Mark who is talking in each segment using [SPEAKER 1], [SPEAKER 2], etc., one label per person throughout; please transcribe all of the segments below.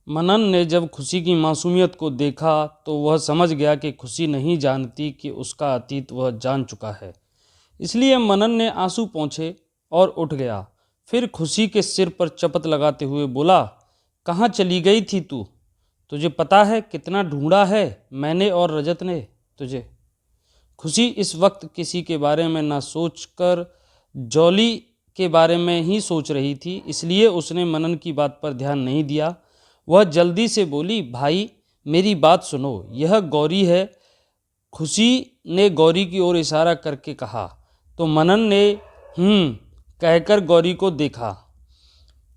[SPEAKER 1] मनन ने जब खुशी की मासूमियत को देखा तो वह समझ गया कि खुशी नहीं जानती कि उसका अतीत वह जान चुका है। इसलिए मनन ने आंसू पोंछे और उठ गया। फिर खुशी के सिर पर चपत लगाते हुए बोला, कहाँ चली गई थी तू? तुझे पता है कितना ढूंढा है मैंने और रजत ने तुझे। खुशी इस वक्त किसी के बारे में ना सोचकर जॉली के बारे में ही सोच रही थी, इसलिए उसने मनन की बात पर ध्यान नहीं दिया। वह जल्दी से बोली, भाई मेरी बात सुनो, यह गौरी है। खुशी ने गौरी की ओर इशारा करके कहा तो मनन ने कहकर गौरी को देखा।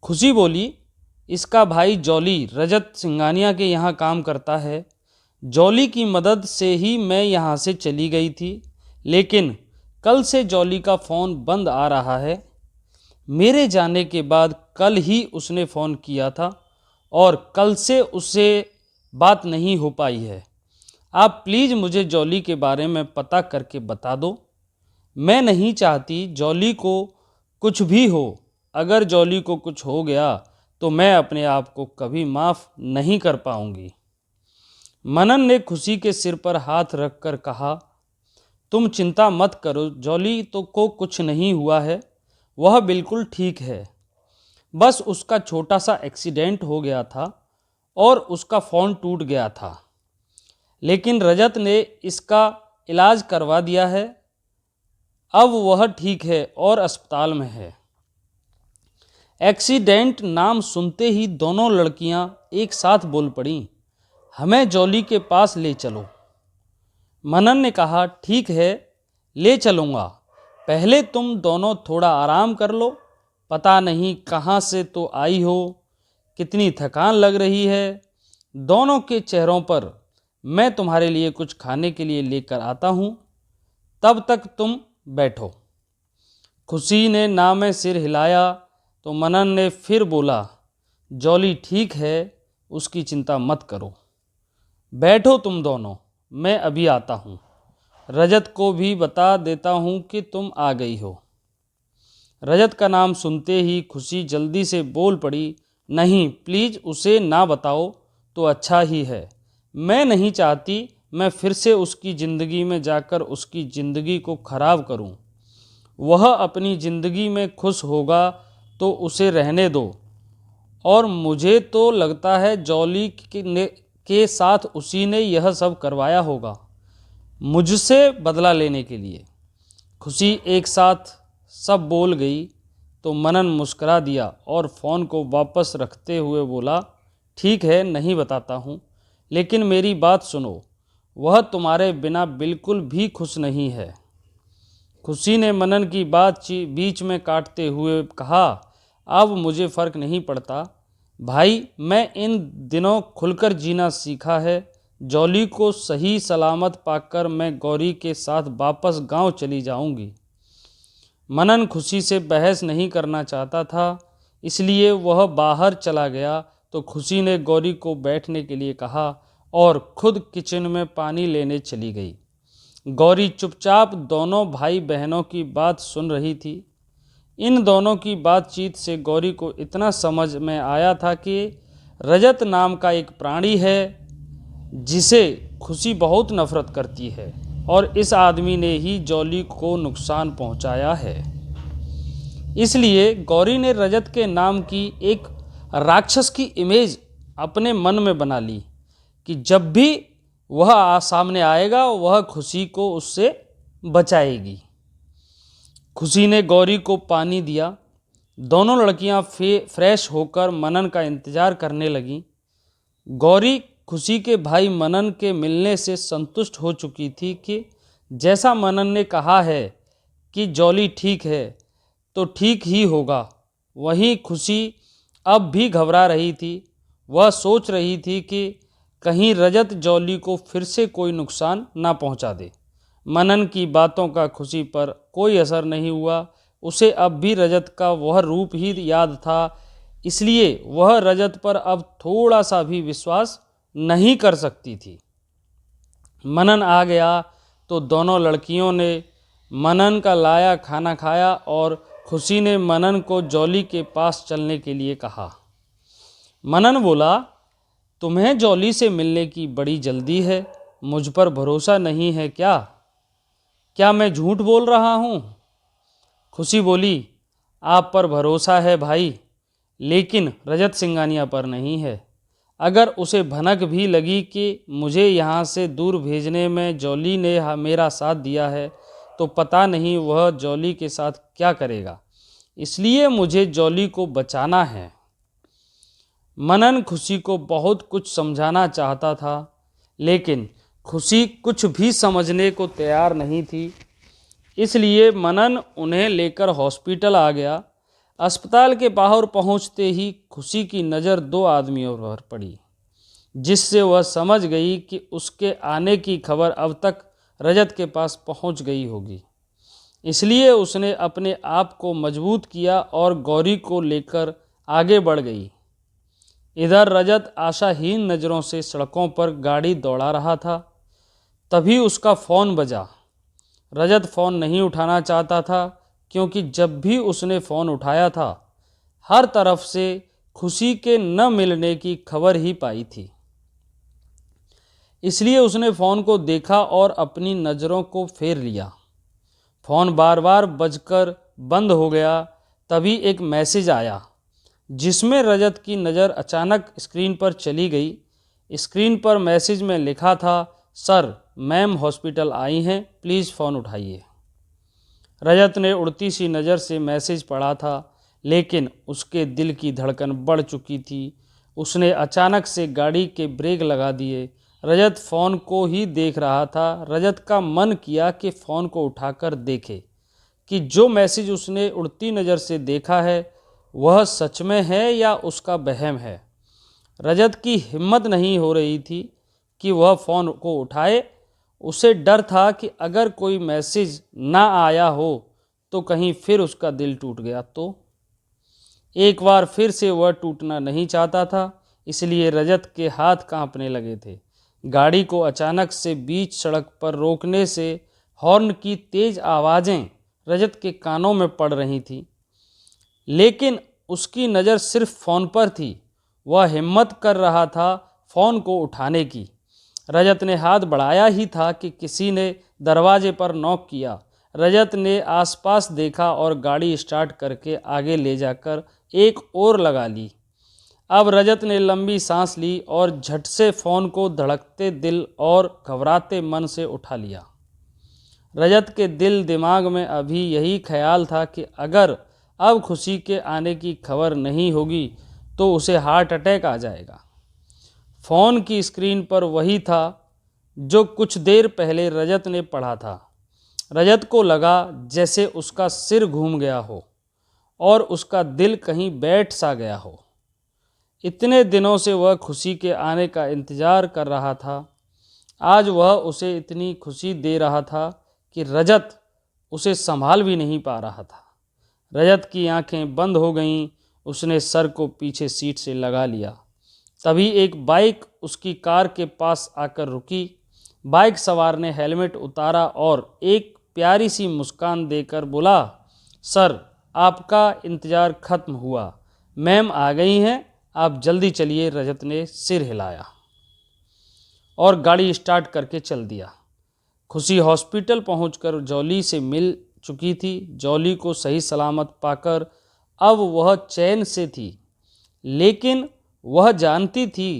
[SPEAKER 1] खुशी बोली, इसका भाई जॉली रजत सिंघानिया के यहाँ काम करता है। जॉली की मदद से ही मैं यहाँ से चली गई थी, लेकिन कल से जॉली का फ़ोन बंद आ रहा है। मेरे जाने के बाद कल ही उसने फ़ोन किया था और कल से उससे बात नहीं हो पाई है। आप प्लीज़ मुझे जॉली के बारे में पता करके बता दो। मैं नहीं चाहती जॉली को कुछ भी हो। अगर जॉली को कुछ हो गया तो मैं अपने आप को कभी माफ़ नहीं कर पाऊंगी। मनन ने खुशी के सिर पर हाथ रखकर कहा, तुम चिंता मत करो, जॉली तो को कुछ नहीं हुआ है, वह बिल्कुल ठीक है। बस उसका छोटा सा एक्सीडेंट हो गया था और उसका फ़ोन टूट गया था, लेकिन रजत ने इसका इलाज करवा दिया है। अब वह ठीक है और अस्पताल में है। एक्सीडेंट नाम सुनते ही दोनों लड़कियां एक साथ बोल पड़ीं, हमें जॉली के पास ले चलो। मनन ने कहा, ठीक है ले चलूँगा, पहले तुम दोनों थोड़ा आराम कर लो। पता नहीं कहाँ से तो आई हो, कितनी थकान लग रही है। दोनों के चेहरों पर मैं तुम्हारे लिए कुछ खाने के लिए लेकर आता हूँ, तब तक तुम बैठो। खुशी ने ना में सिर हिलाया तो मनन ने फिर बोला, जॉली ठीक है, उसकी चिंता मत करो। बैठो तुम दोनों, मैं अभी आता हूँ। रजत को भी बता देता हूँ कि तुम आ गई हो। रजत का नाम सुनते ही खुशी जल्दी से बोल पड़ी, नहीं प्लीज़ उसे ना बताओ तो अच्छा ही है। मैं नहीं चाहती मैं फिर से उसकी ज़िंदगी में जाकर उसकी ज़िंदगी को ख़राब करूं। वह अपनी ज़िंदगी में खुश होगा तो उसे रहने दो। और मुझे तो लगता है जॉली के साथ उसी ने यह सब करवाया होगा, मुझसे बदला लेने के लिए। खुशी एक साथ सब बोल गई तो मनन मुस्करा दिया और फ़ोन को वापस रखते हुए बोला, ठीक है नहीं बताता हूँ, लेकिन मेरी बात सुनो, वह तुम्हारे बिना बिल्कुल भी खुश नहीं है। खुशी ने मनन की बात बीच में काटते हुए कहा, अब मुझे फ़र्क नहीं पड़ता भाई, मैं इन दिनों खुलकर जीना सीखा है। जॉली को सही सलामत पाकर मैं गौरी के साथ वापस गांव चली जाऊंगी। मनन खुशी से बहस नहीं करना चाहता था, इसलिए वह बाहर चला गया तो खुशी ने गौरी को बैठने के लिए कहा और खुद किचन में पानी लेने चली गई। गौरी चुपचाप दोनों भाई बहनों की बात सुन रही थी। इन दोनों की बातचीत से गौरी को इतना समझ में आया था कि रजत नाम का एक प्राणी है जिसे खुशी बहुत नफरत करती है और इस आदमी ने ही जॉली को नुकसान पहुंचाया है। इसलिए गौरी ने रजत के नाम की एक राक्षस की इमेज अपने मन में बना ली कि जब भी वह सामने आएगा वह खुशी को उससे बचाएगी। खुशी ने गौरी को पानी दिया। दोनों लड़कियां फ्रेश होकर मनन का इंतज़ार करने लगीं। गौरी खुशी के भाई मनन के मिलने से संतुष्ट हो चुकी थी कि जैसा मनन ने कहा है कि जॉली ठीक है तो ठीक ही होगा। वहीं खुशी अब भी घबरा रही थी। वह सोच रही थी कि कहीं रजत जॉली को फिर से कोई नुकसान ना पहुंचा दे। मनन की बातों का खुशी पर कोई असर नहीं हुआ। उसे अब भी रजत का वह रूप ही याद था, इसलिए वह रजत पर अब थोड़ा सा भी विश्वास नहीं कर सकती थी। मनन आ गया तो दोनों लड़कियों ने मनन का लाया खाना खाया और खुशी ने मनन को जॉली के पास चलने के लिए कहा। मनन बोला, तुम्हें जॉली से मिलने की बड़ी जल्दी है, मुझ पर भरोसा नहीं है क्या? क्या मैं झूठ बोल रहा हूँ? खुशी बोली, आप पर भरोसा है भाई, लेकिन रजत सिंगानिया पर नहीं है। अगर उसे भनक भी लगी कि मुझे यहाँ से दूर भेजने में जॉली ने मेरा साथ दिया है, तो पता नहीं वह जॉली के साथ क्या करेगा। इसलिए मुझे जॉली को बचाना है। मनन खुशी को बहुत कुछ समझाना चाहता था, लेकिन खुशी कुछ भी समझने को तैयार नहीं थी। इसलिए मनन उन्हें लेकर हॉस्पिटल आ गया। अस्पताल के बाहर पहुंचते ही खुशी की नज़र दो आदमियों पर पड़ी, जिससे वह समझ गई कि उसके आने की खबर अब तक रजत के पास पहुंच गई होगी। इसलिए उसने अपने आप को मजबूत किया और गौरी को लेकर आगे बढ़ गई। इधर रजत आशाहीन नज़रों से सड़कों पर गाड़ी दौड़ा रहा था। तभी उसका फ़ोन बजा। रजत फ़ोन नहीं उठाना चाहता था, क्योंकि जब भी उसने फ़ोन उठाया था, हर तरफ से खुशी के न मिलने की खबर ही पाई थी। इसलिए उसने फ़ोन को देखा और अपनी नज़रों को फेर लिया। फ़ोन बार बार बजकर बंद हो गया। तभी एक मैसेज आया, जिसमें रजत की नज़र अचानक स्क्रीन पर चली गई। स्क्रीन पर मैसेज में लिखा था, सर, मैम हॉस्पिटल आई हैं, प्लीज़ फ़ोन उठाइए। रजत ने उड़ती सी नज़र से मैसेज पढ़ा था, लेकिन उसके दिल की धड़कन बढ़ चुकी थी। उसने अचानक से गाड़ी के ब्रेक लगा दिए। रजत फ़ोन को ही देख रहा था। रजत का मन किया कि फ़ोन को उठाकर देखे कि जो मैसेज उसने उड़ती नज़र से देखा है वह सच में है या उसका वहम है। रजत की हिम्मत नहीं हो रही थी कि वह फ़ोन को उठाए। उसे डर था कि अगर कोई मैसेज ना आया हो तो कहीं फिर उसका दिल टूट गया तो। एक बार फिर से वह टूटना नहीं चाहता था, इसलिए रजत के हाथ कांपने लगे थे। गाड़ी को अचानक से बीच सड़क पर रोकने से हॉर्न की तेज़ आवाज़ें रजत के कानों में पड़ रही थीं, लेकिन उसकी नज़र सिर्फ फ़ोन पर थी। वह हिम्मत कर रहा था फ़ोन को उठाने की। रजत ने हाथ बढ़ाया ही था कि किसी ने दरवाजे पर नॉक किया। रजत ने आसपास देखा और गाड़ी स्टार्ट करके आगे ले जाकर एक और लगा ली। अब रजत ने लंबी सांस ली और झट से फ़ोन को धड़कते दिल और घबराते मन से उठा लिया। रजत के दिल दिमाग में अभी यही ख्याल था कि अगर अब खुशी के आने की खबर नहीं होगी तो उसे हार्ट अटैक आ जाएगा। फ़ोन की स्क्रीन पर वही था जो कुछ देर पहले रजत ने पढ़ा था। रजत को लगा जैसे उसका सिर घूम गया हो और उसका दिल कहीं बैठ सा गया हो। इतने दिनों से वह खुशी के आने का इंतज़ार कर रहा था। आज वह उसे इतनी खुशी दे रहा था कि रजत उसे संभाल भी नहीं पा रहा था। रजत की आंखें बंद हो गईं। उसने सर को पीछे सीट से लगा लिया। तभी एक बाइक उसकी कार के पास आकर रुकी। बाइक सवार ने हेलमेट उतारा और एक प्यारी सी मुस्कान देकर बोला, सर, आपका इंतज़ार खत्म हुआ, मैम आ गई हैं, आप जल्दी चलिए। रजत ने सिर हिलाया और गाड़ी स्टार्ट करके चल दिया। खुशी हॉस्पिटल पहुंचकर जॉली से मिल चुकी थी। जॉली को सही सलामत पाकर अब वह चैन से थी, लेकिन वह जानती थी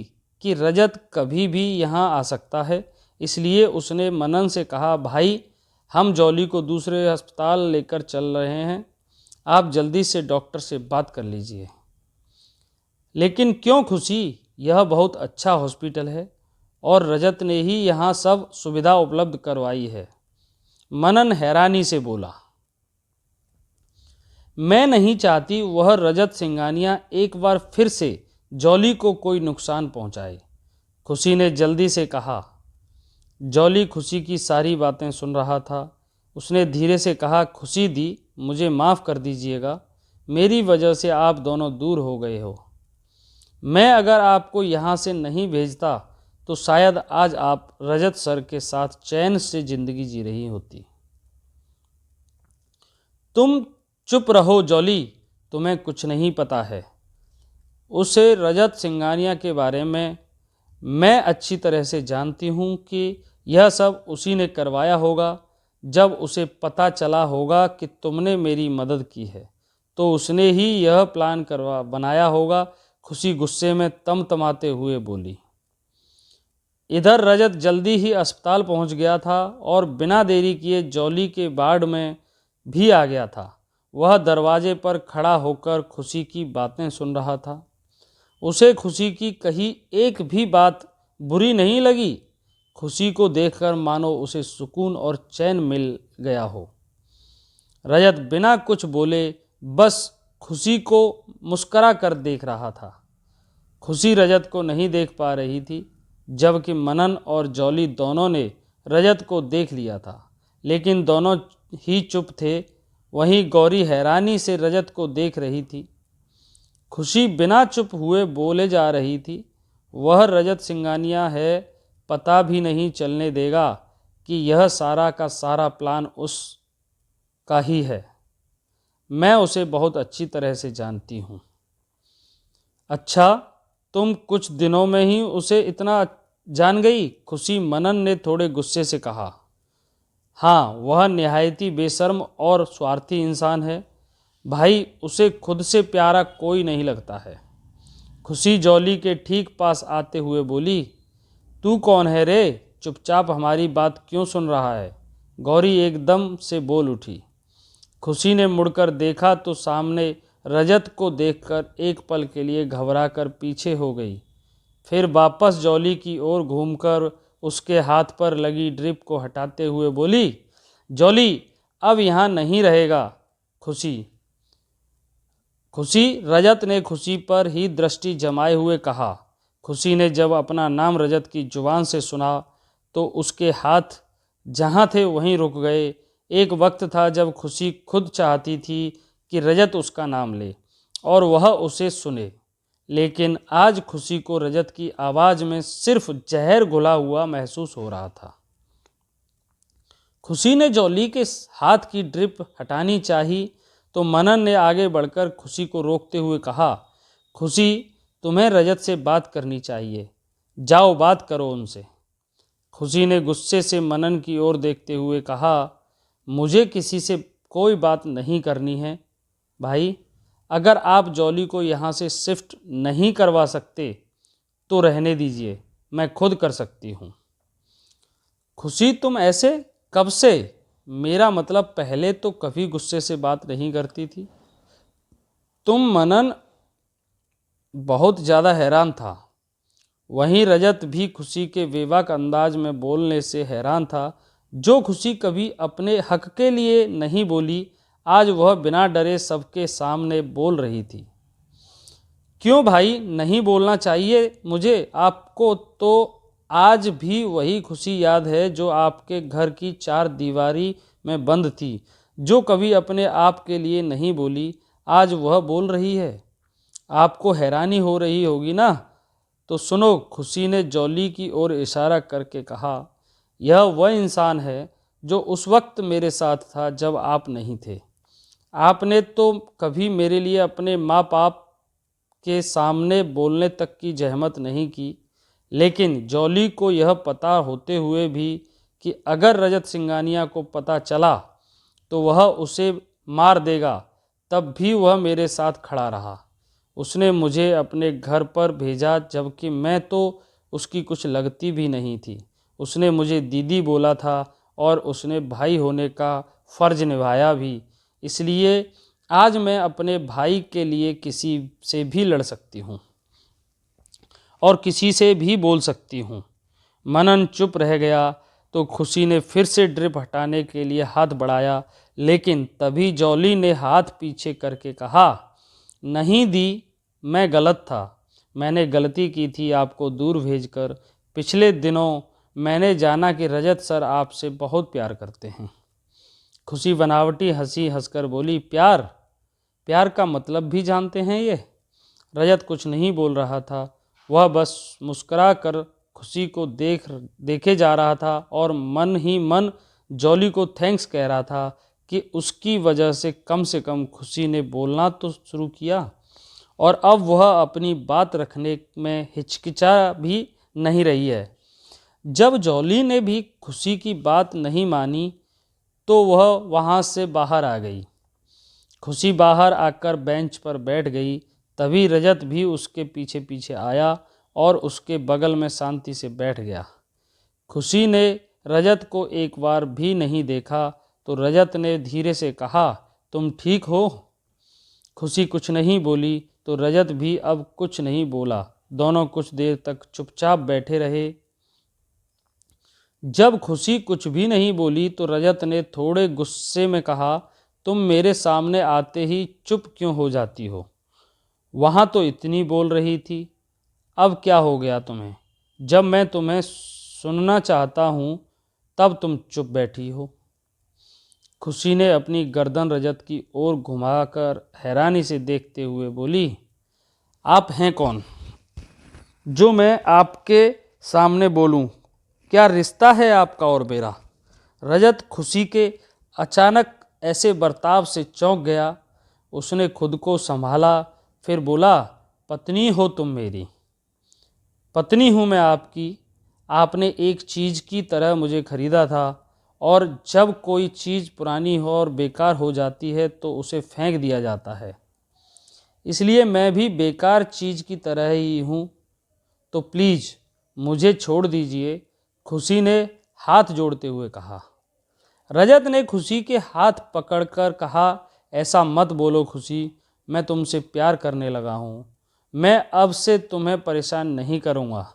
[SPEAKER 1] कि रजत कभी भी यहाँ आ सकता है। इसलिए उसने मनन से कहा, भाई, हम जॉली को दूसरे अस्पताल लेकर चल रहे हैं, आप जल्दी से डॉक्टर से बात कर लीजिए। लेकिन क्यों खुशी? यह बहुत अच्छा हॉस्पिटल है और रजत ने ही यहाँ सब सुविधा उपलब्ध करवाई है। मनन हैरानी से बोला, मैं नहीं चाहती वह रजत सिंगानिया एक बार फिर से जॉली को कोई नुकसान पहुँचाए। खुशी ने जल्दी से कहा। जॉली खुशी की सारी बातें सुन रहा था। उसने धीरे से कहा, खुशी दी, मुझे माफ़ कर दीजिएगा, मेरी वजह से आप दोनों दूर हो गए हो। मैं अगर आपको यहाँ से नहीं भेजता तो शायद आज आप रजत सर के साथ चैन से ज़िंदगी जी रही होती। तुम चुप रहो जॉली, तुम्हें कुछ नहीं पता है। उसे रजत सिंगानिया के बारे में मैं अच्छी तरह से जानती हूँ कि यह सब उसी ने करवाया होगा। जब उसे पता चला होगा कि तुमने मेरी मदद की है तो उसने ही यह प्लान बनाया होगा। खुशी गुस्से में तमतमाते हुए बोली। इधर रजत जल्दी ही अस्पताल पहुंच गया था और बिना देरी किए जॉली के वार्ड में भी आ गया था। वह दरवाजे पर खड़ा होकर खुशी की बातें सुन रहा था। उसे खुशी की कही एक भी बात बुरी नहीं लगी। खुशी को देखकर मानो उसे सुकून और चैन मिल गया हो। रजत बिना कुछ बोले बस खुशी को मुस्करा कर देख रहा था। खुशी रजत को नहीं देख पा रही थी, जबकि मनन और जॉली दोनों ने रजत को देख लिया था, लेकिन दोनों ही चुप थे। वहीं गौरी हैरानी से रजत को देख रही थी। खुशी बिना चुप हुए बोले जा रही थी, वह रजत सिंगानिया है, पता भी नहीं चलने देगा कि यह सारा का सारा प्लान उसका ही है। मैं उसे बहुत अच्छी तरह से जानती हूँ। अच्छा, तुम कुछ दिनों में ही उसे इतना जान गई? खुशी मनन ने थोड़े गुस्से से कहा। हाँ, वह निहायती बेशर्म और स्वार्थी इंसान है भाई, उसे खुद से प्यारा कोई नहीं लगता है। खुशी जॉली के ठीक पास आते हुए बोली। तू कौन है रे? चुपचाप हमारी बात क्यों सुन रहा है? गौरी एकदम से बोल उठी। खुशी ने मुड़कर देखा तो सामने रजत को देखकर एक पल के लिए घबराकर पीछे हो गई। फिर वापस जॉली की ओर घूमकर उसके हाथ पर लगी ड्रिप को हटाते हुए बोली, जॉली अब यहाँ नहीं रहेगा। खुशी रजत ने खुशी पर ही दृष्टि जमाए हुए कहा। खुशी ने जब अपना नाम रजत की जुबान से सुना तो उसके हाथ जहाँ थे वहीं रुक गए। एक वक्त था जब खुशी खुद चाहती थी कि रजत उसका नाम ले और वह उसे सुने, लेकिन आज खुशी को रजत की आवाज़ में सिर्फ जहर घुला हुआ महसूस हो रहा था। खुशी ने जॉली के हाथ की ड्रिप हटानी चाही तो मनन ने आगे बढ़कर खुशी को रोकते हुए कहा, खुशी तुम्हें रजत से बात करनी चाहिए, जाओ बात करो उनसे। खुशी ने गुस्से से मनन की ओर देखते हुए कहा, मुझे किसी से कोई बात नहीं करनी है भाई। अगर आप जॉली को यहाँ से शिफ्ट नहीं करवा सकते तो रहने दीजिए, मैं खुद कर सकती हूँ। खुशी तुम ऐसे कब से? मेरा मतलब पहले तो कभी गुस्से से बात नहीं करती थी। मनन बहुत ज़्यादा हैरान था। वहीं रजत भी खुशी के बेबाक अंदाज में बोलने से हैरान था। जो खुशी कभी अपने हक के लिए नहीं बोली, आज वह बिना डरे सबके सामने बोल रही थी। क्यों भाई नहीं बोलना चाहिए मुझे? आपको तो आज भी वही खुशी याद है जो आपके घर की चार दीवारी में बंद थी, जो कभी अपने आप के लिए नहीं बोली, आज वह बोल रही है। आपको हैरानी हो रही होगी ना? तो सुनो, खुशी ने जॉली की ओर इशारा करके कहा, यह वह इंसान है जो उस वक्त मेरे साथ था जब आप नहीं थे। आपने तो कभी मेरे लिए अपने माँ बाप के सामने बोलने तक की जहमत नहीं की, लेकिन जॉली को यह पता होते हुए भी कि अगर रजत सिंगानिया को पता चला तो वह उसे मार देगा, तब भी वह मेरे साथ खड़ा रहा। उसने मुझे अपने घर पर भेजा जबकि मैं तो उसकी कुछ लगती भी नहीं थी। उसने मुझे दीदी बोला था और उसने भाई होने का फ़र्ज निभाया भी। इसलिए आज मैं अपने भाई के लिए किसी से भी लड़ सकती हूँ और किसी से भी बोल सकती हूँ। मनन चुप रह गया तो खुशी ने फिर से ड्रिप हटाने के लिए हाथ बढ़ाया, लेकिन तभी जॉली ने हाथ पीछे करके कहा, नहीं दी, मैं गलत था। मैंने गलती की थी आपको दूर भेजकर। पिछले दिनों मैंने जाना कि रजत सर आपसे बहुत प्यार करते हैं। खुशी बनावटी हंसी हंसकर बोली, प्यार का मतलब भी जानते हैं ये? रजत कुछ नहीं बोल रहा था, वह बस मुस्कुरा कर खुशी को देखे जा रहा था और मन ही मन जॉली को थैंक्स कह रहा था कि उसकी वजह से कम खुशी ने बोलना तो शुरू किया और अब वह अपनी बात रखने में हिचकिचा भी नहीं रही है। जब जॉली ने भी खुशी की बात नहीं मानी तो वह वहाँ से बाहर आ गई। खुशी बाहर आकर बेंच पर बैठ गई। तभी रजत भी उसके पीछे पीछे आया और उसके बगल में शांति से बैठ गया। खुशी ने रजत को एक बार भी नहीं देखा तो रजत ने धीरे से कहा, तुम ठीक हो? खुशी कुछ नहीं बोली तो रजत भी अब कुछ नहीं बोला। दोनों कुछ देर तक चुपचाप बैठे रहे। जब खुशी कुछ भी नहीं बोली तो रजत ने थोड़े गुस्से में कहा, तुम मेरे सामने आते ही चुप क्यों हो जाती हो? वहाँ तो इतनी बोल रही थी, अब क्या हो गया तुम्हें? जब मैं तुम्हें सुनना चाहता हूँ तब तुम चुप बैठी हो। खुशी ने अपनी गर्दन रजत की ओर घुमाकर हैरानी से देखते हुए बोली, आप हैं कौन जो मैं आपके सामने बोलूं? क्या रिश्ता है आपका और मेरा? रजत खुशी के अचानक ऐसे बर्ताव से चौंक गया। उसने खुद को संभाला, फिर बोला, पत्नी हो तुम मेरी? पत्नी हूँ मैं आपकी। आपने एक चीज़ की तरह मुझे खरीदा था और जब कोई चीज़ पुरानी हो और बेकार हो जाती है तो उसे फेंक दिया जाता है। इसलिए मैं भी बेकार चीज़ की तरह ही हूँ, तो प्लीज़ मुझे छोड़ दीजिए, खुशी ने हाथ जोड़ते हुए कहा। रजत ने खुशी के हाथ पकड़कर कहा, ऐसा मत बोलो खुशी, मैं तुमसे प्यार करने लगा हूँ। मैं अब से तुम्हें परेशान नहीं करूँगा।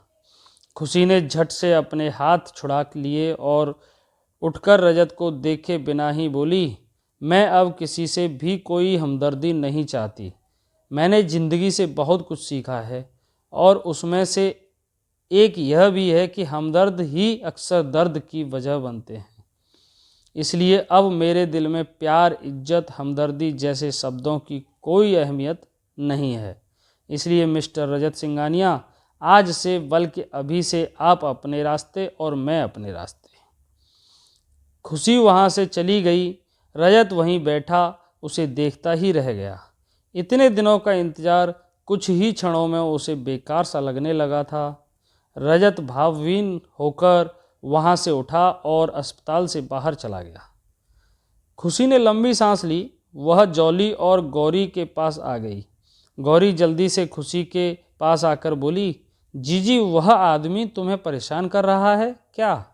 [SPEAKER 1] खुशी ने झट से अपने हाथ छुड़ा लिए और उठकर रजत को देखे बिना ही बोली, मैं अब किसी से भी कोई हमदर्दी नहीं चाहती। मैंने ज़िंदगी से बहुत कुछ सीखा है और उसमें से एक यह भी है कि हमदर्द ही अक्सर दर्द की वजह बनते हैं। इसलिए अब मेरे दिल में प्यार, इज्जत, हमदर्दी जैसे शब्दों की कोई अहमियत नहीं है। इसलिए मिस्टर रजत सिंघानिया, आज से बल्कि अभी से आप अपने रास्ते और मैं अपने रास्ते। खुशी वहाँ से चली गई। रजत वहीं बैठा उसे देखता ही रह गया। इतने दिनों का इंतज़ार कुछ ही क्षणों में उसे बेकार सा लगने लगा था। रजत भावहीन होकर वहाँ से उठा और अस्पताल से बाहर चला गया। खुशी ने लंबी सांस ली। वह जॉली और गौरी के पास आ गई। गौरी जल्दी से खुशी के पास आकर बोली, जीजी वह आदमी तुम्हें परेशान कर रहा है क्या?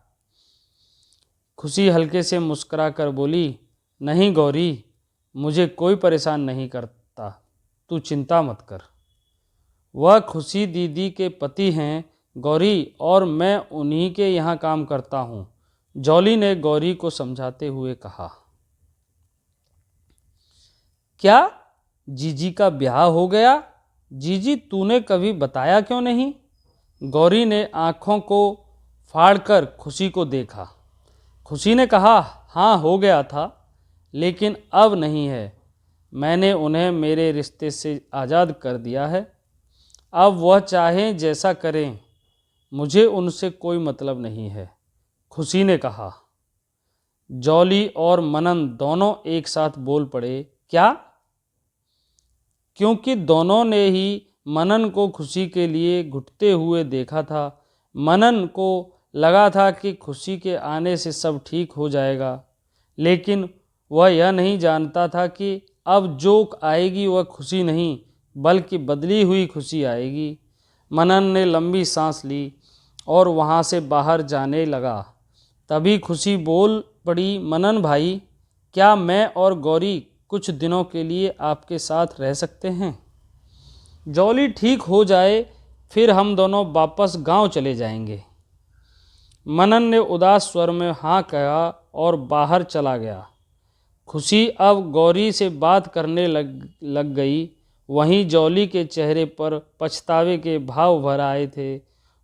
[SPEAKER 1] खुशी हल्के से मुस्कुराकर बोली, नहीं गौरी, मुझे कोई परेशान नहीं करता, तू चिंता मत कर। वह खुशी दीदी के पति हैं गौरी, और मैं उन्हीं के यहाँ काम करता हूँ, जॉली ने गौरी को समझाते हुए कहा। क्या जीजी का ब्याह हो गया? जीजी तूने कभी बताया क्यों नहीं? गौरी ने आंखों को फाड़कर खुशी को देखा। खुशी ने कहा, हाँ हो गया था, लेकिन अब नहीं है। मैंने उन्हें मेरे रिश्ते से आज़ाद कर दिया है। अब वह चाहें जैसा करें, मुझे उनसे कोई मतलब नहीं है, खुशी ने कहा। जॉली और मनन दोनों एक साथ बोल पड़े, क्या? क्योंकि दोनों ने ही मनन को खुशी के लिए घुटते हुए देखा था। मनन को लगा था कि खुशी के आने से सब ठीक हो जाएगा, लेकिन वह यह नहीं जानता था कि अब जो आएगी वह खुशी नहीं बल्कि बदली हुई खुशी आएगी। मनन ने लंबी सांस ली और वहाँ से बाहर जाने लगा। तभी खुशी बोल पड़ी, मनन भाई, क्या मैं और गौरी कुछ दिनों के लिए आपके साथ रह सकते हैं? जॉली ठीक हो जाए फिर हम दोनों वापस गांव चले जाएंगे। मनन ने उदास स्वर में हाँ कहा और बाहर चला गया। खुशी अब गौरी से बात करने लग गई। वहीं जॉली के चेहरे पर पछतावे के भाव भर आए थे।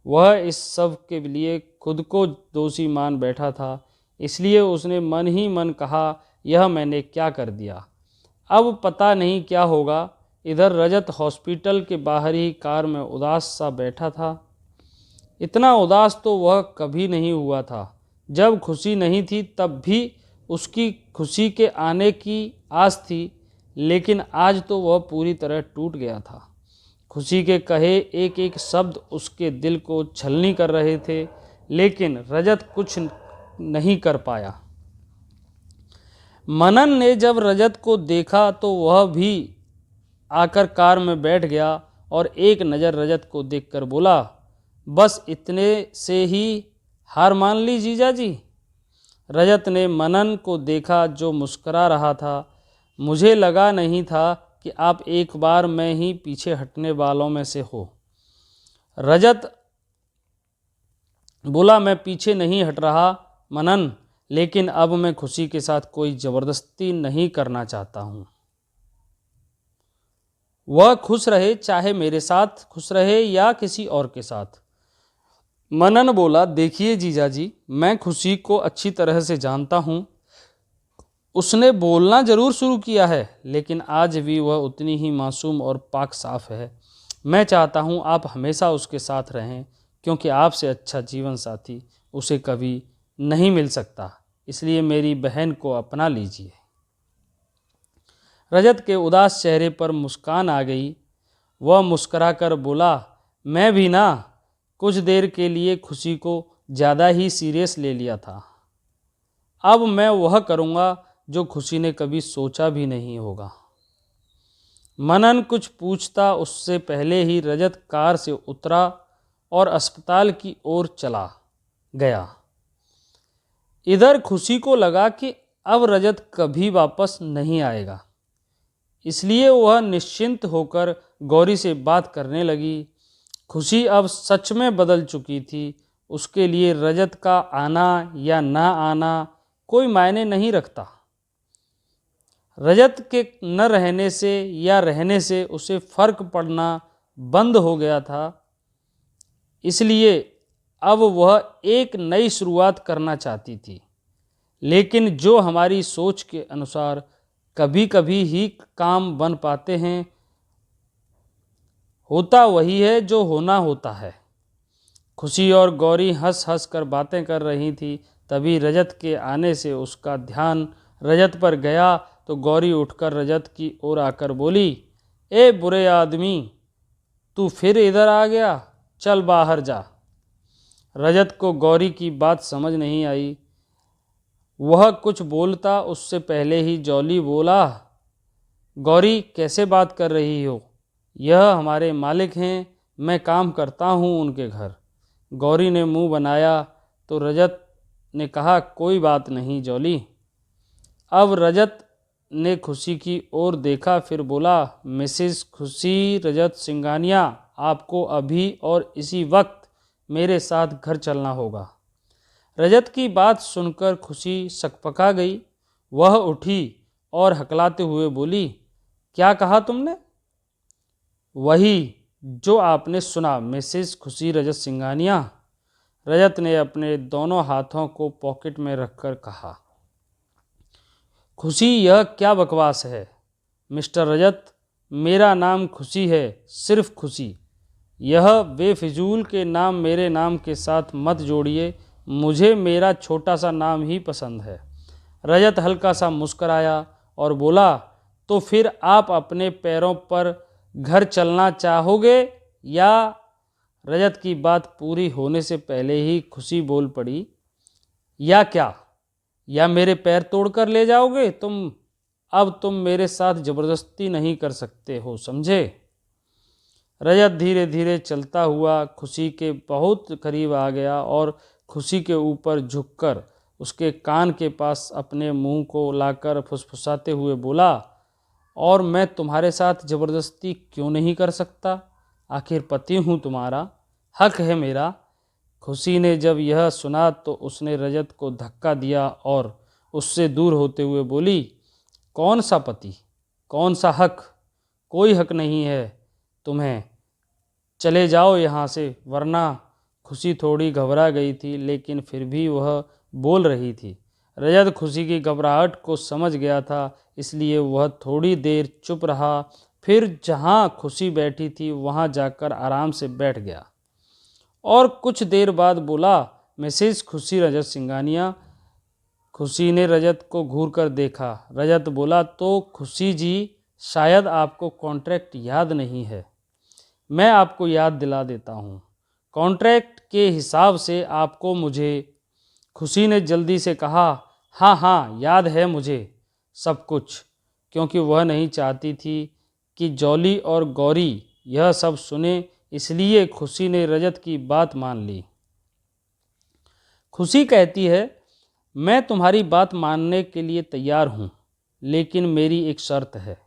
[SPEAKER 1] वह इस सब के लिए खुद को दोषी मान बैठा था। इसलिए उसने मन ही मन कहा, यह मैंने क्या कर दिया, अब पता नहीं क्या होगा। इधर रजत हॉस्पिटल के बाहर ही कार में उदास सा बैठा था। इतना उदास तो वह कभी नहीं हुआ था। जब खुशी नहीं थी तब भी उसकी खुशी के आने की आस थी, लेकिन आज तो वह पूरी तरह टूट गया था। खुशी के कहे एक एक शब्द उसके दिल को छलनी कर रहे थे, लेकिन रजत कुछ नहीं कर पाया। मनन ने जब रजत को देखा तो वह भी आकर कार में बैठ गया और एक नज़र रजत को देखकर बोला, बस इतने से ही हार मान ली जीजा जी। रजत ने मनन को देखा जो मुस्करा रहा था। मुझे लगा नहीं था कि आप एक बार में ही पीछे हटने वालों में से हो। रजत बोला, मैं पीछे नहीं हट रहा मनन, लेकिन अब मैं खुशी के साथ कोई ज़बरदस्ती नहीं करना चाहता हूँ। वह खुश रहे, चाहे मेरे साथ खुश रहे या किसी और के साथ। मनन बोला, देखिए जीजाजी, मैं खुशी को अच्छी तरह से जानता हूँ। उसने बोलना ज़रूर शुरू किया है, लेकिन आज भी वह उतनी ही मासूम और पाक साफ है। मैं चाहता हूँ आप हमेशा उसके साथ रहें, क्योंकि आपसे अच्छा जीवन साथी उसे कभी नहीं मिल सकता। इसलिए मेरी बहन को अपना लीजिए। रजत के उदास चेहरे पर मुस्कान आ गई। वह मुस्कराकर बोला, मैं भी ना कुछ देर के लिए खुशी को ज़्यादा ही सीरियस ले लिया था। अब मैं वह करूँगा जो खुशी ने कभी सोचा भी नहीं होगा। मनन कुछ पूछता उससे पहले ही रजत कार से उतरा और अस्पताल की ओर चला गया। इधर खुशी को लगा कि अब रजत कभी वापस नहीं आएगा, इसलिए वह निश्चिंत होकर गौरी से बात करने लगी। खुशी अब सच में बदल चुकी थी। उसके लिए रजत का आना या ना आना कोई मायने नहीं रखता। रजत के न रहने से या रहने से उसे फर्क पड़ना बंद हो गया था। इसलिए अब वह एक नई शुरुआत करना चाहती थी, लेकिन जो हमारी सोच के अनुसार कभी कभी ही काम बन पाते हैं, होता वही है जो होना होता है। खुशी और गौरी हंस हंस कर बातें कर रही थी। तभी रजत के आने से उसका ध्यान रजत पर गया तो गौरी उठकर रजत की ओर आकर बोली, ए बुरे आदमी, तू फिर इधर आ गया, चल बाहर जा। रजत को गौरी की बात समझ नहीं आई। वह कुछ बोलता उससे पहले ही जॉली बोला, गौरी कैसे बात कर रही हो, यह हमारे मालिक हैं, मैं काम करता हूँ उनके घर। गौरी ने मुंह बनाया तो रजत ने कहा, कोई बात नहीं जॉली। अब रजत ने खुशी की ओर देखा, फिर बोला, मिसेस खुशी रजत सिंघानिया, आपको अभी और इसी वक्त मेरे साथ घर चलना होगा। रजत की बात सुनकर खुशी सकपका गई। वह उठी और हकलाते हुए बोली, क्या कहा तुमने? वही जो आपने सुना, मिसेस खुशी रजत सिंघानिया। रजत ने अपने दोनों हाथों को पॉकेट में रखकर कहा। खुशी, यह क्या बकवास है? मिस्टर रजत, मेरा नाम खुशी है, सिर्फ खुशी। यह बेफिजूल के नाम मेरे नाम के साथ मत जोड़िए। मुझे मेरा छोटा सा नाम ही पसंद है। रजत हल्का सा मुस्कराया और बोला, तो फिर आप अपने पैरों पर घर चलना चाहोगे या? रजत की बात पूरी होने से पहले ही खुशी बोल पड़ी, या क्या? या मेरे पैर तोड़कर ले जाओगे तुम? अब तुम मेरे साथ ज़बरदस्ती नहीं कर सकते हो, समझे? रजत धीरे धीरे चलता हुआ खुशी के बहुत करीब आ गया और खुशी के ऊपर झुककर उसके कान के पास अपने मुंह को लाकर फुसफुसाते हुए बोला, और मैं तुम्हारे साथ ज़बरदस्ती क्यों नहीं कर सकता? आखिर पति हूँ तुम्हारा, हक है मेरा। खुशी ने जब यह सुना तो उसने रजत को धक्का दिया और उससे दूर होते हुए बोली, कौन सा पति, कौन सा हक? कोई हक नहीं है तुम्हें, चले जाओ यहाँ से वरना। खुशी थोड़ी घबरा गई थी, लेकिन फिर भी वह बोल रही थी। रजत खुशी की घबराहट को समझ गया था, इसलिए वह थोड़ी देर चुप रहा। फिर जहाँ खुशी बैठी थी वहाँ जाकर आराम से बैठ गया और कुछ देर बाद बोला, मिसेस खुशी रजत सिंघानिया। खुशी ने रजत को घूर कर देखा। रजत बोला, तो खुशी जी, शायद आपको कॉन्ट्रैक्ट याद नहीं है। मैं आपको याद दिला देता हूँ, कॉन्ट्रैक्ट के हिसाब से आपको मुझे। खुशी ने जल्दी से कहा, हाँ हाँ याद है मुझे सब कुछ, क्योंकि वह नहीं चाहती थी कि जॉली और गौरी यह सब सुने, इसलिए खुशी ने रजत की बात मान ली। खुशी कहती है, मैं तुम्हारी बात मानने के लिए तैयार हूँ, लेकिन मेरी एक शर्त है।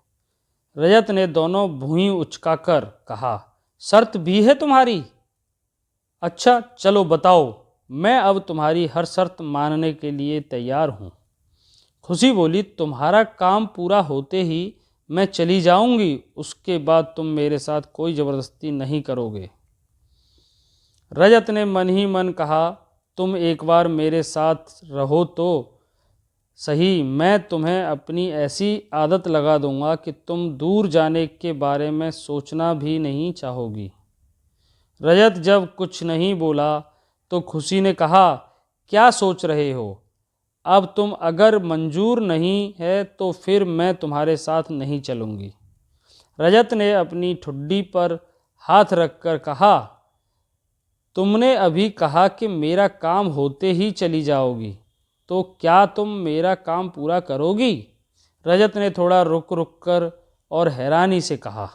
[SPEAKER 1] रजत ने दोनों भुईं उचकाकर कहा, शर्त भी है तुम्हारी? अच्छा चलो बताओ, मैं अब तुम्हारी हर शर्त मानने के लिए तैयार हूँ। खुशी बोली, तुम्हारा काम पूरा होते ही मैं चली जाऊंगी, उसके बाद तुम मेरे साथ कोई ज़बरदस्ती नहीं करोगे। रजत ने मन ही मन कहा, तुम एक बार मेरे साथ रहो तो सही, मैं तुम्हें अपनी ऐसी आदत लगा दूंगा कि तुम दूर जाने के बारे में सोचना भी नहीं चाहोगी। रजत जब कुछ नहीं बोला तो खुशी ने कहा, क्या सोच रहे हो? अब तुम अगर मंजूर नहीं है तो फिर मैं तुम्हारे साथ नहीं चलूँगी। रजत ने अपनी ठुड्डी पर हाथ रखकर कहा, तुमने अभी कहा कि मेरा काम होते ही चली जाओगी, तो क्या तुम मेरा काम पूरा करोगी? रजत ने थोड़ा रुक रुक कर और हैरानी से कहा।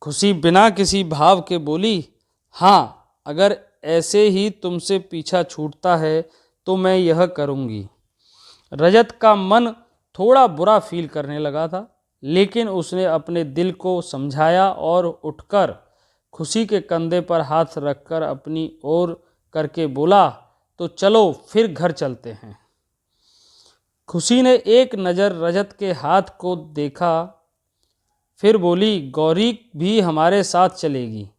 [SPEAKER 1] खुशी बिना किसी भाव के बोली, हाँ, अगर ऐसे ही तुमसे पीछा छूटता है तो मैं यह करूँगी। रजत का मन थोड़ा बुरा फील करने लगा था, लेकिन उसने अपने दिल को समझाया और उठकर खुशी के कंधे पर हाथ रखकर अपनी ओर करके बोला, तो चलो फिर घर चलते हैं। खुशी ने एक नज़र रजत के हाथ को देखा, फिर बोली, गौरी भी हमारे साथ चलेगी?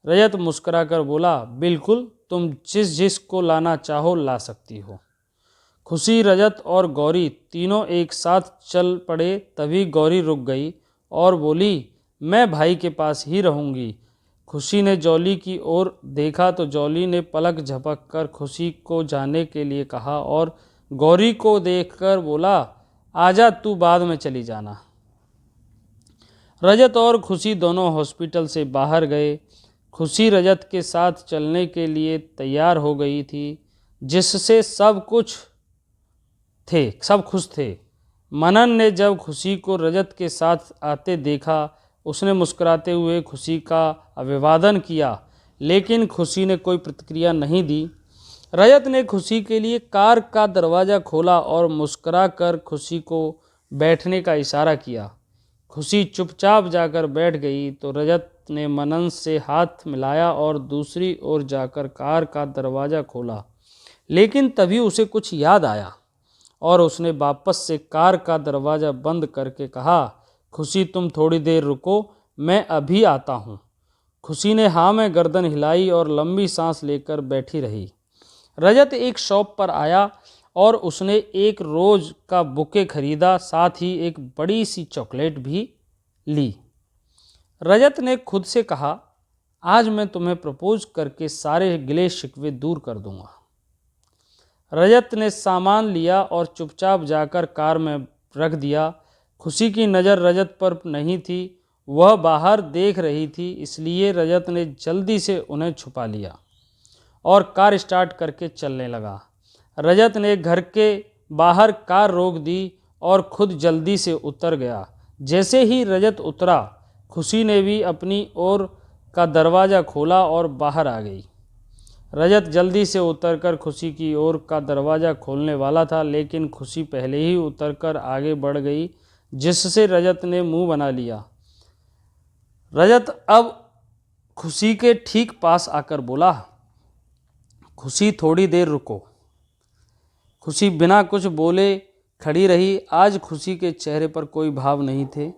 [SPEAKER 1] रजत मुस्कुराकर बोला, बिल्कुल, तुम जिस जिस को लाना चाहो ला सकती हो। खुशी, रजत और गौरी तीनों एक साथ चल पड़े। तभी गौरी रुक गई और बोली, मैं भाई के पास ही रहूँगी। खुशी ने जॉली की ओर देखा तो जॉली ने पलक झपक कर खुशी को जाने के लिए कहा और गौरी को देखकर बोला, आजा, तू बाद में चली जाना। रजत और खुशी दोनों हॉस्पिटल से बाहर गए। खुशी रजत के साथ चलने के लिए तैयार हो गई थी, जिससे सब खुश थे। मनन ने जब खुशी को रजत के साथ आते देखा, उसने मुस्कुराते हुए खुशी का अभिवादन किया, लेकिन खुशी ने कोई प्रतिक्रिया नहीं दी। रजत ने खुशी के लिए कार का दरवाज़ा खोला और मुस्कुराकर खुशी को बैठने का इशारा किया। खुशी चुपचाप जाकर बैठ गई तो रजत ने मनन से हाथ मिलाया और दूसरी ओर जाकर कार का दरवाज़ा खोला, लेकिन तभी उसे कुछ याद आया और उसने वापस से कार का दरवाज़ा बंद करके कहा, खुशी, तुम थोड़ी देर रुको, मैं अभी आता हूँ। खुशी ने हाँ में गर्दन हिलाई और लंबी सांस लेकर बैठी रही। रजत एक शॉप पर आया और उसने एक रोज़ का बुके खरीदा, साथ ही एक बड़ी सी चॉकलेट भी ली। रजत ने खुद से कहा, आज मैं तुम्हें प्रपोज करके सारे गिले शिकवे दूर कर दूंगा। रजत ने सामान लिया और चुपचाप जाकर कार में रख दिया। खुशी की नज़र रजत पर नहीं थी, वह बाहर देख रही थी, इसलिए रजत ने जल्दी से उन्हें छुपा लिया और कार स्टार्ट करके चलने लगा। रजत ने घर के बाहर कार रोक दी और खुद जल्दी से उतर गया। जैसे ही रजत उतरा, खुशी ने भी अपनी ओर का दरवाज़ा खोला और बाहर आ गई। रजत जल्दी से उतरकर खुशी की ओर का दरवाज़ा खोलने वाला था, लेकिन खुशी पहले ही उतरकर आगे बढ़ गई, जिससे रजत ने मुंह बना लिया। रजत अब खुशी के ठीक पास आकर बोला, खुशी, थोड़ी देर रुको। खुशी बिना कुछ बोले खड़ी रही। आज खुशी के चेहरे पर कोई भाव नहीं थे।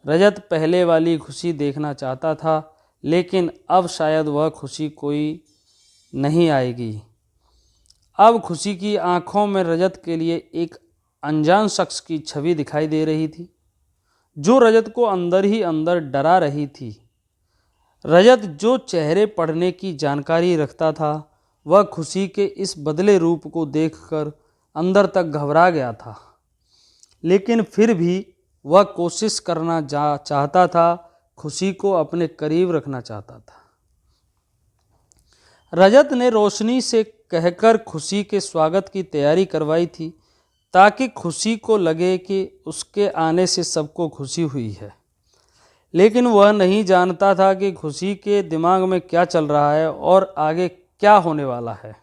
[SPEAKER 1] रजत पहले वाली खुशी देखना चाहता था, लेकिन अब शायद वह खुशी कोई नहीं आएगी। अब खुशी की आंखों में रजत के लिए एक अनजान शख्स की छवि दिखाई दे रही थी, जो रजत को अंदर ही अंदर डरा रही थी। रजत जो चेहरे पढ़ने की जानकारी रखता था, वह खुशी के इस बदले रूप को देखकर अंदर तक घबरा गया था, लेकिन फिर भी वह कोशिश करना चाहता था खुशी को अपने करीब रखना चाहता था। रजत ने रोशनी से कहकर खुशी के स्वागत की तैयारी करवाई थी, ताकि खुशी को लगे कि उसके आने से सबको खुशी हुई है। लेकिन वह नहीं जानता था कि खुशी के दिमाग में क्या चल रहा है और आगे क्या होने वाला है।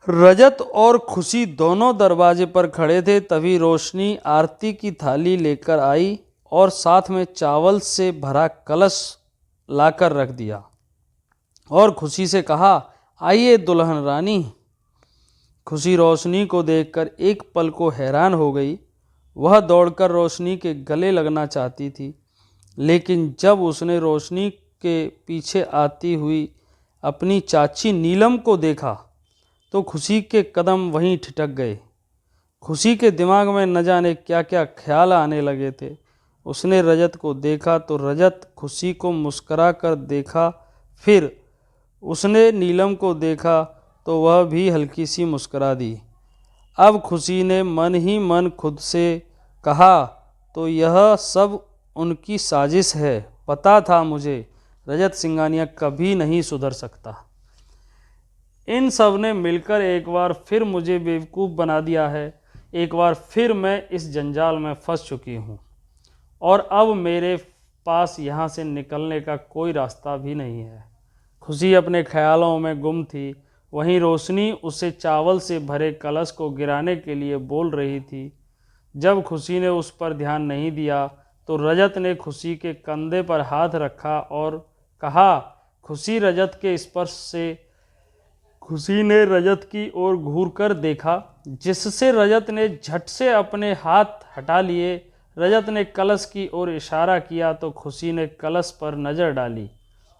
[SPEAKER 1] रजत और खुशी दोनों दरवाजे पर खड़े थे। तभी रोशनी आरती की थाली लेकर आई और साथ में चावल से भरा कलश लाकर रख दिया और खुशी से कहा, आइए दुल्हन रानी। खुशी रोशनी को देखकर एक पल को हैरान हो गई। वह दौड़कर रोशनी के गले लगना चाहती थी, लेकिन जब उसने रोशनी के पीछे आती हुई अपनी चाची नीलम को देखा तो खुशी के कदम वहीं ठिठक गए। खुशी के दिमाग में न जाने क्या क्या ख्याल आने लगे थे। उसने रजत को देखा तो रजत खुशी को मुस्करा कर देखा, फिर उसने नीलम को देखा तो वह भी हल्की सी मुस्कुरा दी। अब खुशी ने मन ही मन खुद से कहा, तो यह सब उनकी साजिश है। पता था मुझे रजत सिंघानिया कभी नहीं सुधर सकता। इन सब ने मिलकर एक बार फिर मुझे बेवकूफ़ बना दिया है। एक बार फिर मैं इस जंजाल में फंस चुकी हूँ और अब मेरे पास यहाँ से निकलने का कोई रास्ता भी नहीं है। खुशी अपने ख्यालों में गुम थी। वहीं रोशनी उसे चावल से भरे कलश को गिराने के लिए बोल रही थी। जब खुशी ने उस पर ध्यान नहीं दिया तो रजत ने खुशी के कंधे पर हाथ रखा और कहा, खुशी। रजत के स्पर्श से खुशी ने रजत की ओर घूरकर देखा, जिससे रजत ने झट से अपने हाथ हटा लिए। रजत ने कलश की ओर इशारा किया तो खुशी ने कलश पर नज़र डाली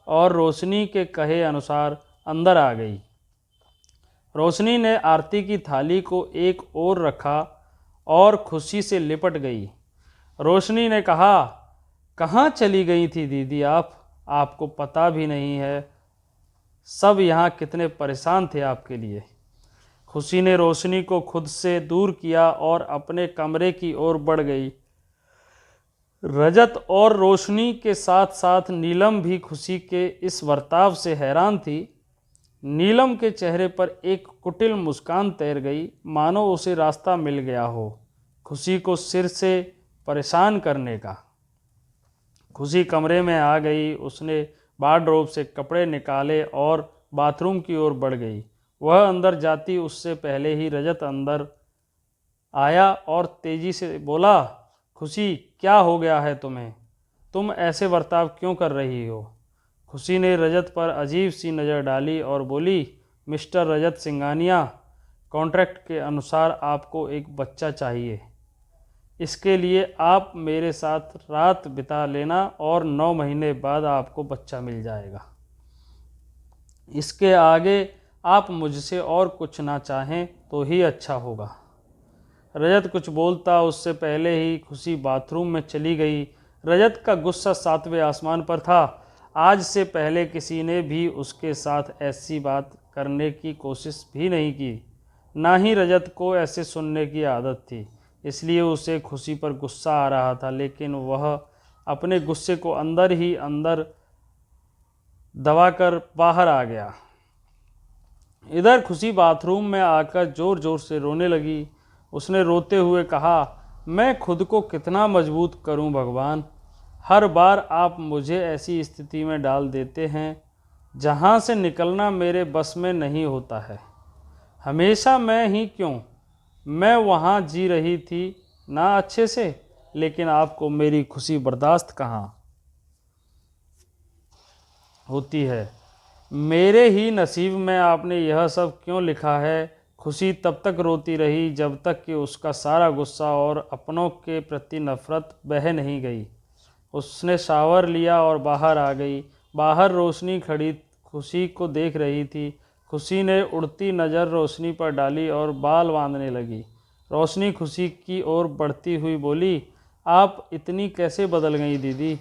[SPEAKER 1] और रोशनी के कहे अनुसार अंदर आ गई। रोशनी ने आरती की थाली को एक ओर रखा और खुशी से लिपट गई। रोशनी ने कहा, कहाँ चली गई थी दीदी आप? आपको पता भी नहीं है सब यहाँ कितने परेशान थे आपके लिए। खुशी ने रोशनी को खुद से दूर किया और अपने कमरे की ओर बढ़ गई। रजत और रोशनी के साथ साथ नीलम भी खुशी के इस बर्ताव से हैरान थी। नीलम के चेहरे पर एक कुटिल मुस्कान तैर गई, मानो उसे रास्ता मिल गया हो खुशी को सिर से परेशान करने का। खुशी कमरे में आ गई। उसने वार्डरोब से कपड़े निकाले और बाथरूम की ओर बढ़ गई। वह अंदर जाती उससे पहले ही रजत अंदर आया और तेजी से बोला, खुशी क्या हो गया है तुम्हें? तुम ऐसे बर्ताव क्यों कर रही हो? खुशी ने रजत पर अजीब सी नज़र डाली और बोली, मिस्टर रजत सिंघानिया, कॉन्ट्रैक्ट के अनुसार आपको एक बच्चा चाहिए। इसके लिए आप मेरे साथ रात बिता लेना और 9 महीने बाद आपको बच्चा मिल जाएगा। इसके आगे आप मुझसे और कुछ ना चाहें तो ही अच्छा होगा। रजत कुछ बोलता उससे पहले ही खुशी बाथरूम में चली गई। रजत का गुस्सा 7वें आसमान पर था। आज से पहले किसी ने भी उसके साथ ऐसी बात करने की कोशिश भी नहीं की। ना ही रजत को ऐसे सुनने की आदत थी, इसलिए उसे खुशी पर गुस्सा आ रहा था, लेकिन वह अपने गुस्से को अंदर ही अंदर दबाकर बाहर आ गया। इधर खुशी बाथरूम में आकर ज़ोर ज़ोर से रोने लगी। उसने रोते हुए कहा, मैं खुद को कितना मजबूत करूं भगवान। हर बार आप मुझे ऐसी स्थिति में डाल देते हैं जहां से निकलना मेरे बस में नहीं होता है। हमेशा मैं ही क्यों? मैं वहां जी रही थी ना अच्छे से, लेकिन आपको मेरी खुशी बर्दाश्त कहाँ होती है। मेरे ही नसीब में आपने यह सब क्यों लिखा है। खुशी तब तक रोती रही जब तक कि उसका सारा गुस्सा और अपनों के प्रति नफरत बह नहीं गई। उसने शावर लिया और बाहर आ गई। बाहर रोशनी खड़ी खुशी को देख रही थी। खुशी ने उड़ती नज़र रोशनी पर डाली और बाल बांधने लगी। रोशनी खुशी की ओर बढ़ती हुई बोली, आप इतनी कैसे बदल गई दीदी?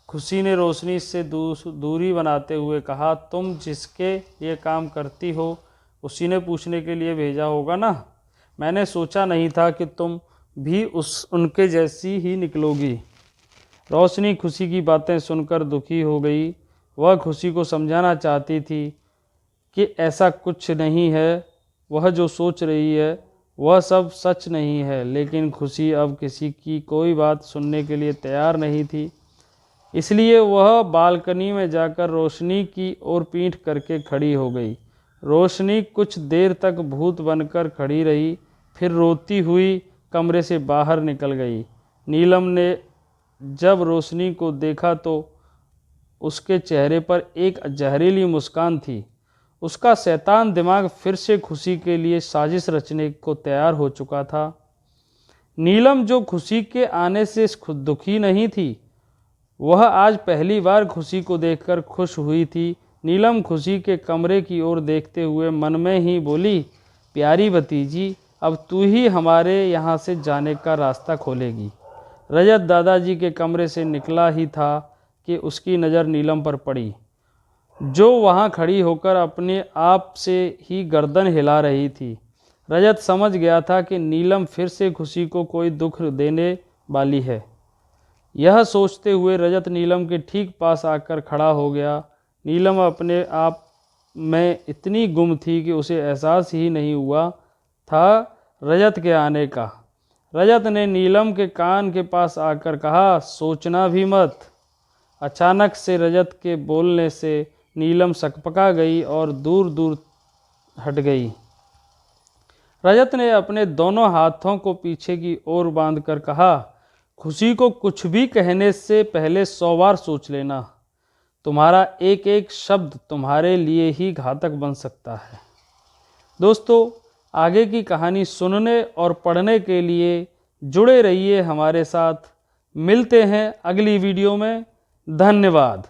[SPEAKER 1] खुशी ने रोशनी से दूरी बनाते हुए कहा, तुम जिसके ये काम करती हो उसी ने पूछने के लिए भेजा होगा ना। मैंने सोचा नहीं था कि तुम भी उनके जैसी ही निकलोगी। रोशनी खुशी की बातें सुनकर दुखी हो गई। वह खुशी को समझाना चाहती थी कि ऐसा कुछ नहीं है, वह जो सोच रही है वह सब सच नहीं है। लेकिन खुशी अब किसी की कोई बात सुनने के लिए तैयार नहीं थी। इसलिए वह बालकनी में जाकर रोशनी की ओर पीठ करके खड़ी हो गई। रोशनी कुछ देर तक भूत बनकर खड़ी रही, फिर रोती हुई कमरे से बाहर निकल गई। नीलम ने जब रोशनी को देखा तो उसके चेहरे पर एक जहरीली मुस्कान थी। उसका शैतान दिमाग फिर से खुशी के लिए साजिश रचने को तैयार हो चुका था। नीलम जो खुशी के आने से खुद दुखी नहीं थी, वह आज पहली बार खुशी को देखकर खुश हुई थी। नीलम खुशी के कमरे की ओर देखते हुए मन में ही बोली, प्यारी भतीजी, अब तू ही हमारे यहाँ से जाने का रास्ता खोलेगी। रजत दादाजी के कमरे से निकला ही था कि उसकी नज़र नीलम पर पड़ी, जो वहाँ खड़ी होकर अपने आप से ही गर्दन हिला रही थी। रजत समझ गया था कि नीलम फिर से खुशी को कोई दुख देने वाली है। यह सोचते हुए रजत नीलम के ठीक पास आकर खड़ा हो गया। नीलम अपने आप में इतनी गुम थी कि उसे एहसास ही नहीं हुआ था रजत के आने का। रजत ने नीलम के कान के पास आकर कहा, सोचना भी मत। अचानक से रजत के बोलने से नीलम सकपका गई और दूर दूर हट गई। रजत ने अपने दोनों हाथों को पीछे की ओर बांधकर कहा, खुशी को कुछ भी कहने से पहले 100 बार सोच लेना। तुम्हारा एक एक शब्द तुम्हारे लिए ही घातक बन सकता है। दोस्तों, आगे की कहानी सुनने और पढ़ने के लिए जुड़े रहिए हमारे साथ। मिलते हैं अगली वीडियो में। धन्यवाद।